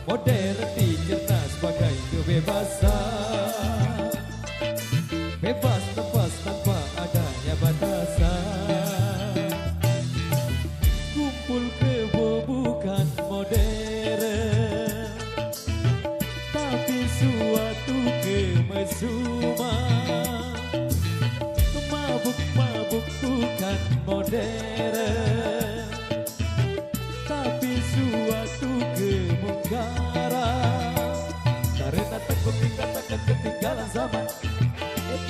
modern dicerna sebagai kebebasan. Bebas lepas tanpa adanya batasan. Kumpul kebo bukan modern, tapi suatu kemesuman. Mabuk-mabuk bukan modern, tapi suatu kemungkaran. Karena takut dikatakan ketinggalan zaman,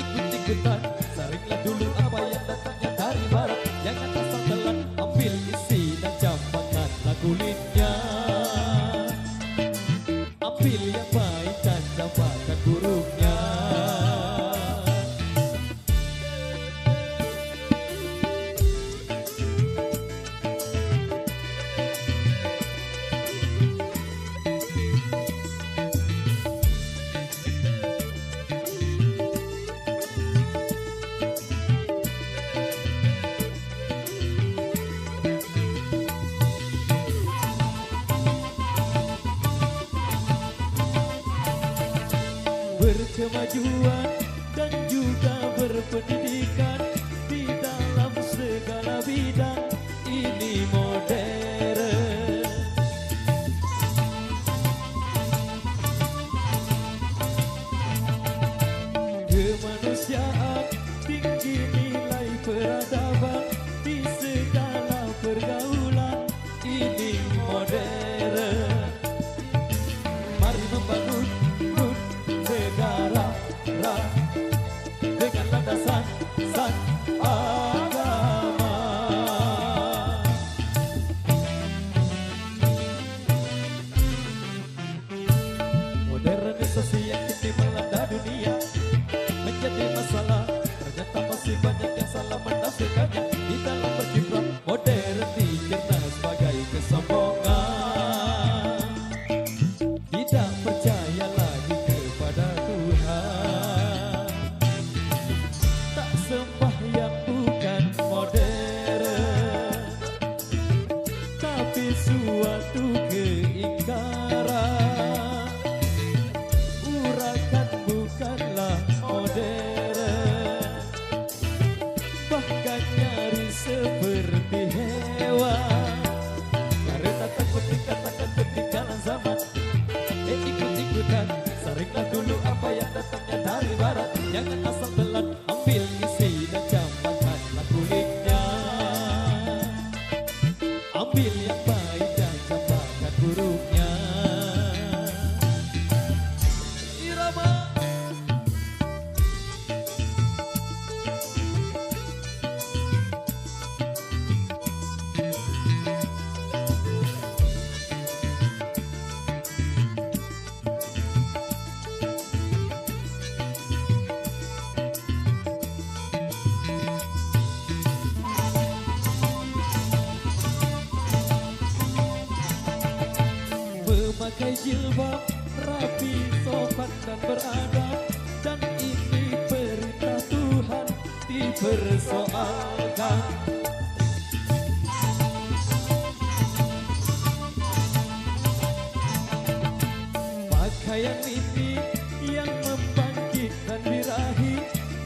ikut-ikutan saringlah dulu apa yang datangnya dari barat. Jangan asal telan, ambil isi dan campakkanlah kulitnya. Ambil yang baik dan campakkan buruknya. Berkemajuan dan juga berpendidikan di dalam segala bidang ini modern. Kemanusiaan tinggi nilai peradaban di segala pergaulan ini modern. Mari membangun negara dengan landasan agama. Modernisasi yang kini melanda dunia menjadi masalah. Ternyata masih banyak yang salah menafsirkannya. Di dalam berkiprah modern dicerna sebagai kesombongan. Tidak percaya lagi kepada Tuhan, tak sembahyang bukan modern, tapi suatu keingkaran. Urakan bukanlah modern, bahkan nyaris seperti hewan. Karena takut dikatakan ketinggalan zaman, ikut-ikutan saringlah dulu apa yang datangnya dari barat. Jangan asal telan, ambil isi dan campakkanlah kulitnya. Ambil yang baik dan campakkan buruknya. Irama memakai jilbab rapi, sopan dan beradab, dan ini perintah Tuhan dipersoalkan. Pakaian ini yang membangkitkan birahi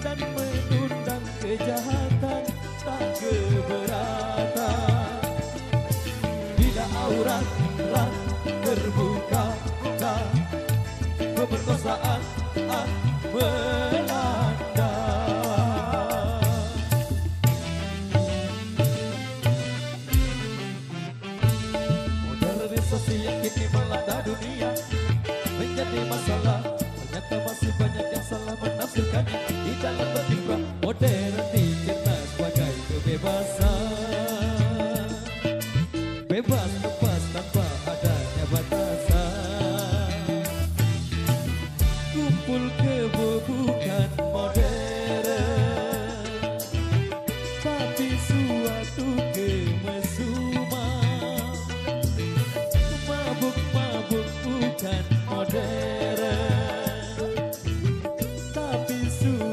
dan mengundang kejahatan, tak keberatan. Bila aurat terbuka, kemerkosaan melanda. Modernisasi yang kini melanda dunia menjadi masalah. Ternyata masih banyak yang salah menafsirkannya. Di dalam berkiprah modern dicerna sebagai kebebasan. Bebas lepas tanpa adanya batasan. Kumpul kebo bukan modern, tapi suatu kemesuman. Mabuk-mabuk bukan modern, tapi suatu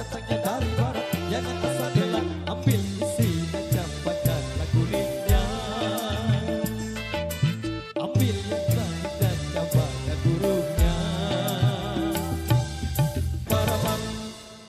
datangnya